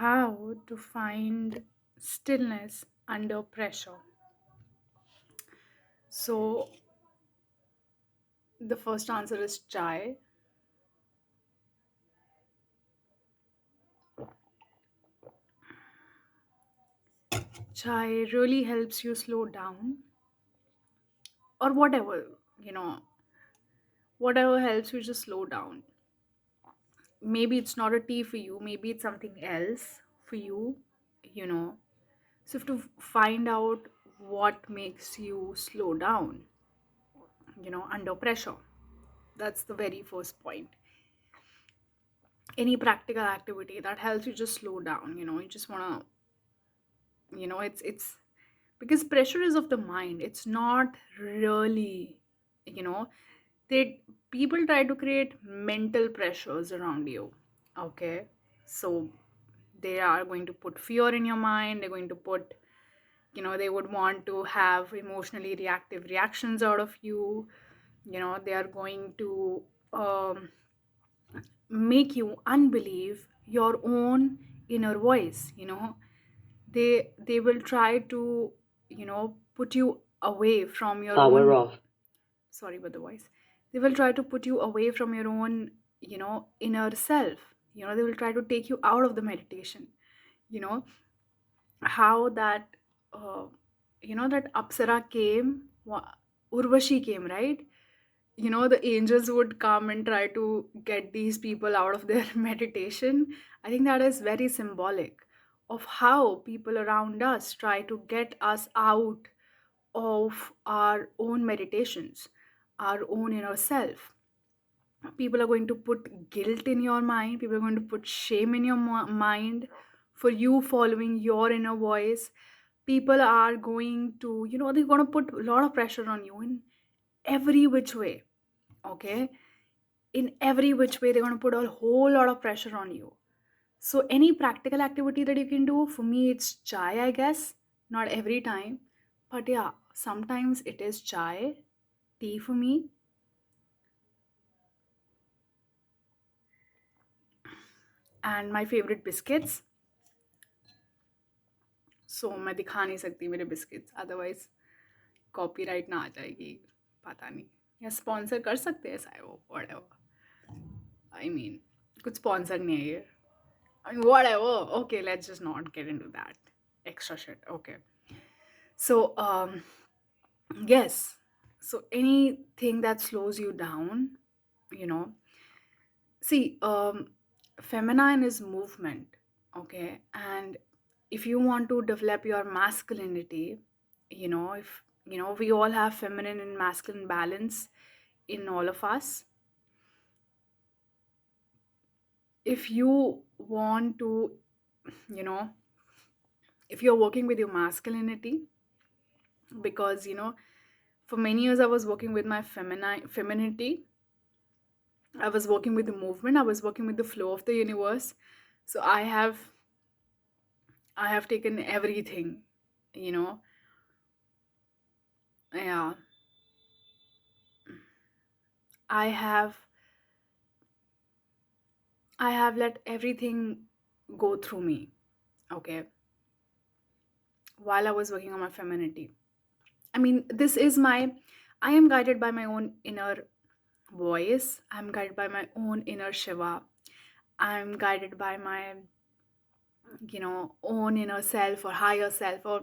How to find stillness under pressure. So, the first answer is chai. Chai really helps you slow down, or whatever, whatever helps you just slow down. Maybe it's not a tea for you, maybe it's something else for you, you know. So, you have to find out what makes you slow down, under pressure. That's the very first point. Any practical activity that helps you just slow down, you just want to, it's because pressure is of the mind. It's not really, you know they people try to create mental pressures around you. Okay, so they are going to put fear in your mind. They're going to put, they would want to have emotionally reactive reactions out of you. They are going to um, make you unbelieve your own inner voice. They will try to, put you away from your Power own. off. Sorry about the voice. They will try to put you away from your own, inner self. They will try to take you out of the meditation. you know how that that Apsara came, Urvashi came, right? The angels would come and try to get these people out of their meditation. I think that is very symbolic of how people around us try to get us out of our own meditations, our own inner self. People are going to put guilt in your mind. People are going to put shame in your mind for you following your inner voice. People are going to, they're going to put a lot of pressure on you in every which way. Okay, in every which way they're going to put a whole lot of pressure on you. So any practical activity that you can do, for me it's chai, I guess. Not every time, but yeah, sometimes it is chai, tea for me, and my favorite biscuits. सो मैं दिखा नहीं सकती मेरे biscuits, otherwise copyright ना आ जाएगी, पता नहीं, या स्पॉन्सर कर सकते हैं शायद वो, व्हाटएवर। आई मीन कुछ स्पॉन्सर नहीं है ये। I mean, whatever. Okay, let's just not get into that extra shit. Okay. So, yes. So, anything that slows you down, you know, see, feminine is movement. Okay. And if you want to develop your masculinity, if, we all have feminine and masculine balance in all of us. If you want to, you know, if you're working with your masculinity, because for many years I was working with my femininity. I was working with the movement, I was working with the flow of the universe. So I have taken everything, you know yeah, i have I have let everything go through me. Okay, while I was working on my femininity. I mean, this is my, I am guided by my own inner voice. I'm guided by my own inner Shiva. I'm guided by my, own inner self or higher self, or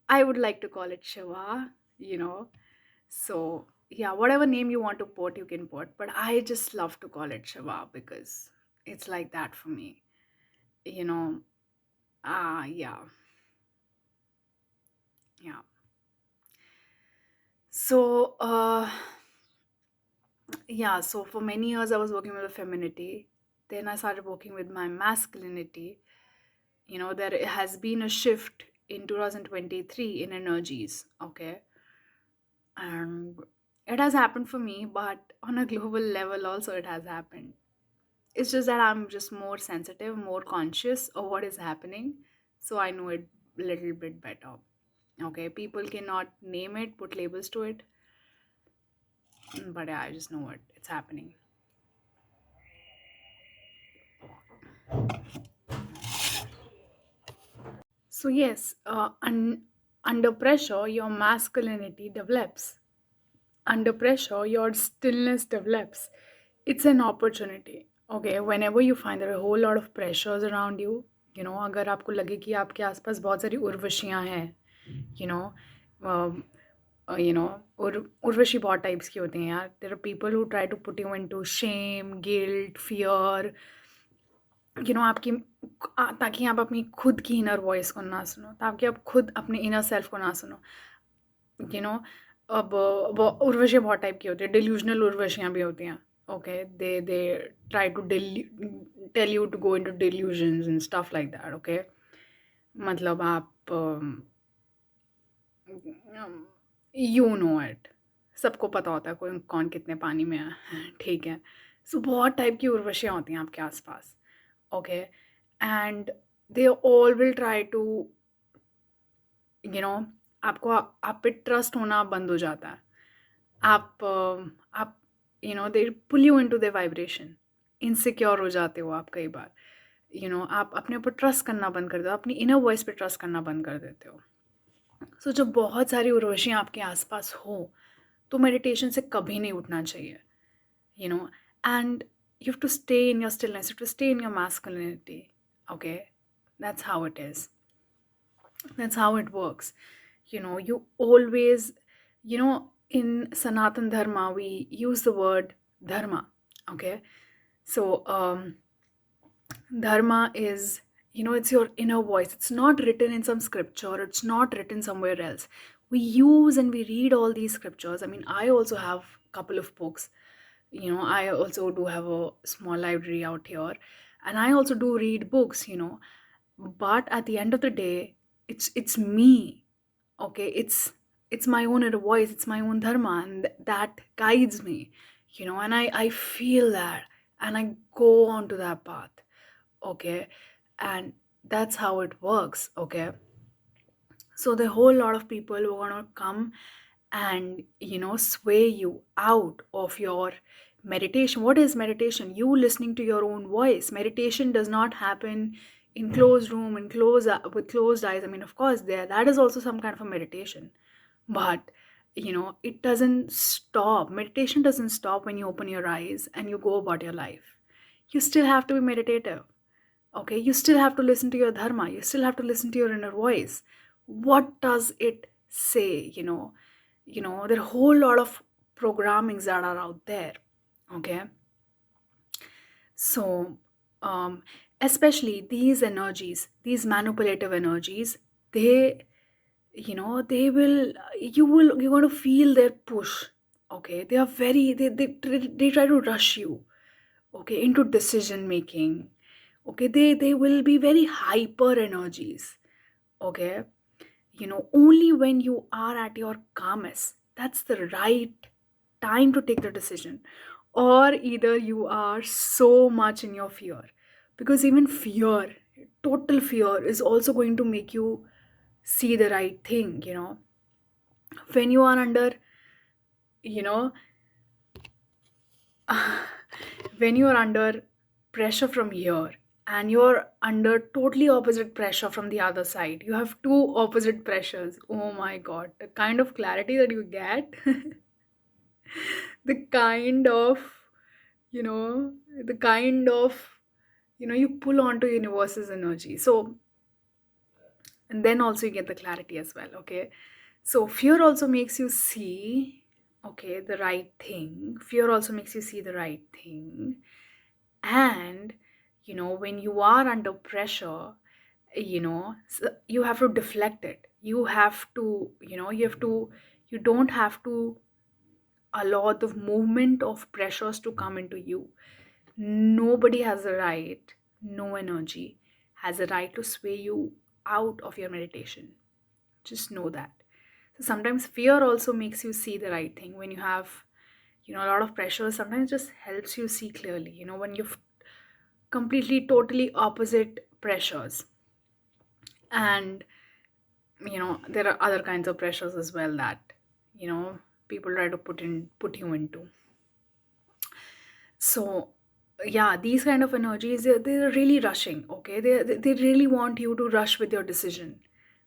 I would like to call it Shiva, So, yeah, whatever name you want to put, you can put. But I just love to call it Shiva because it's like that for me, you know. Yeah, yeah. So, yeah, so for many years I was working with a femininity. Then I started working with my masculinity. There has been a shift in 2023 in energies. Okay, and it has happened for me, but on a global level also it has happened. It's just that I'm just more sensitive, more conscious of what is happening, so I know it a little bit better. Okay, people cannot name it, put labels to it, but yeah, I just know what it's happening. So yes, under pressure your masculinity develops. Under pressure your stillness develops. It's an opportunity. Okay, whenever you find there are a whole lot of pressures around you, अगर आपको लगे कि आपके आसपास बहुत सारी उर्वशियां हैं, you know you know Urvashi बहुत टाइप्स की होती हैं यार. There are people who try to put you into shame, guilt, fear, आपकी ताकि आप अपनी खुद की इनर वॉइस को ना सुनो, ताकि आप खुद अपने इनर सेल्फ को ना सुनो. यू नो अब उर्वशियाँ बहुत टाइप की होती है. डिल्यूजनल उर्वशियाँ भी होती हैं. Okay, they try to tell you to go into delusions and stuff like that. Okay, मतलब आप यू नो इट, सबको पता होता है कोई कौन कितने पानी में है. ठीक है. सो बहुत टाइप की उर्वशियाँ होती हैं आपके आसपास. Okay, and they all will try to you know आपको आप पे ट्रस्ट होना बंद हो जाता है. आप they pull you into the vibration. Insecure हो जाते हो आप कई बार. आप अपने ऊपर ट्रस्ट करना बंद कर देते हो, अपनी इनर वॉइस पे ट्रस्ट करना बंद कर देते हो. सो जब बहुत सारी उर्वशियाँ आपके आसपास हो तो मेडिटेशन से कभी नहीं उठना चाहिए. you know and you have to stay in your stillness, you have to stay in your masculinity. Okay, that's how it is. That's how it works. You always, in Sanatan Dharma, we use the word dharma. Okay, so dharma is, it's your inner voice. It's not written in some scripture, it's not written somewhere else. We use and we read all these scriptures. I mean, I also have a couple of books. I also do have a small library out here, and I also do read books. But at the end of the day, it's me. Okay, it's my own inner voice, it's my own dharma, and that guides me. And I feel that, and I go on to that path. Okay, and that's how it works. Okay, so the whole lot of people who are going to come and sway you out of your meditation. What is meditation? You listening to your own voice. Meditation does not happen in closed room and with closed eyes. I mean, of course, that is also some kind of a meditation, but it doesn't stop. Meditation doesn't stop when you open your eyes and you go about your life. You still have to be meditative. Okay, you still have to listen to your dharma, you still have to listen to your inner voice. What does it say? There are a whole lot of programmings that are out there. Okay, so especially these energies, these manipulative energies, they they will, you're going to feel their push. Okay, they are very, they try to rush you, okay, into decision making. Okay, they will be very hyper energies. Okay, only when you are at your calmest, that's the right time to take the decision. Or either you are so much in your fear, because even fear, total fear, is also going to make you see the right thing. When you are under, you know when you are under pressure from here, and you're under totally opposite pressure from the other side, you have two opposite pressures. Oh my god, the kind of clarity that you get. the kind of you know the kind of you pull onto universe's energy. So, and then also you get the clarity as well. Okay, so fear also makes you see, okay, the right thing. Fear also makes you see the right thing. And when you are under pressure, you have to deflect it. You have to, you don't have to allow the movement of pressures to come into you. Nobody has a right, no energy has a right to sway you out of your meditation. Just know that. So sometimes fear also makes you see the right thing. When you have a lot of pressure, sometimes just helps you see clearly. When you've completely totally opposite pressures, and there are other kinds of pressures as well that you know people try to put you into. So yeah, these kind of energies, they're really rushing. Okay, they really want you to rush with your decision.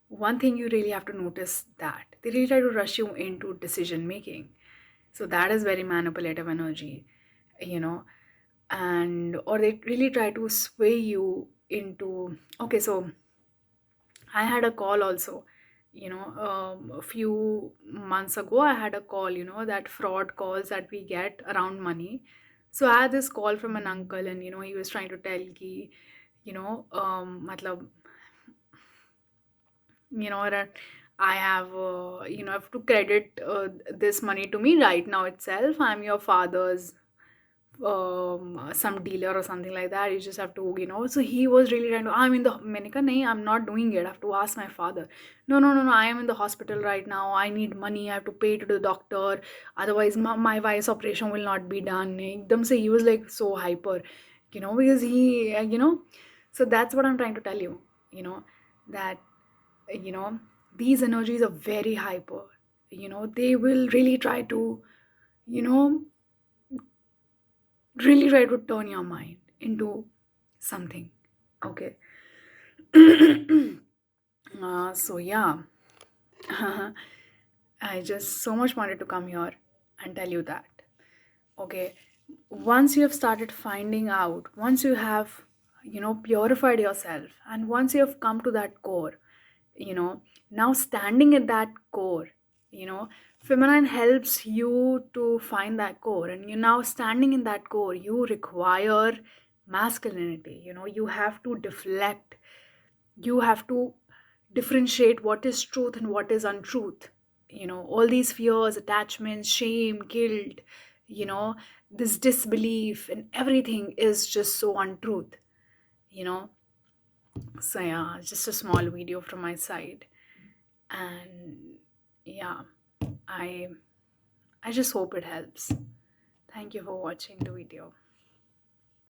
one thing you really have to notice, that they really try to rush you into decision making. So that is very manipulative energy, you know. And or they really try to sway you into, okay, so I had a call also, a few months ago. I had a call, that fraud calls that we get around money. So I had this call from an uncle, and he was trying to tell ki, matlab, that I have, have to credit this money to me right now itself. I'm your father's some dealer or something like that. You just have to, so he was really trying to, I'm in the Menika, nahi, I'm not doing it, I have to ask my father. No, no, no, no, I am in the hospital right now, I need money, I have to pay to the doctor, otherwise my wife's operation will not be done. Ekdam se he was like so hyper, because he, so that's what I'm trying to tell you, that, you know these energies are very hyper. They will really try to, you know really try to turn your mind into something. Okay. So yeah, I just so much wanted to come here and tell you that. Okay, once you have started finding out, once you have, purified yourself, and once you have come to that core, now standing at that core, you know feminine helps you to find that core, and you now standing in that core, you require masculinity. You have to deflect, you have to differentiate what is truth and what is untruth. All these fears, attachments, shame, guilt, you know this disbelief and everything is just so untruth. you know so yeah, just a small video from my side. And yeah, i I just hope it helps. Thank you for watching the video.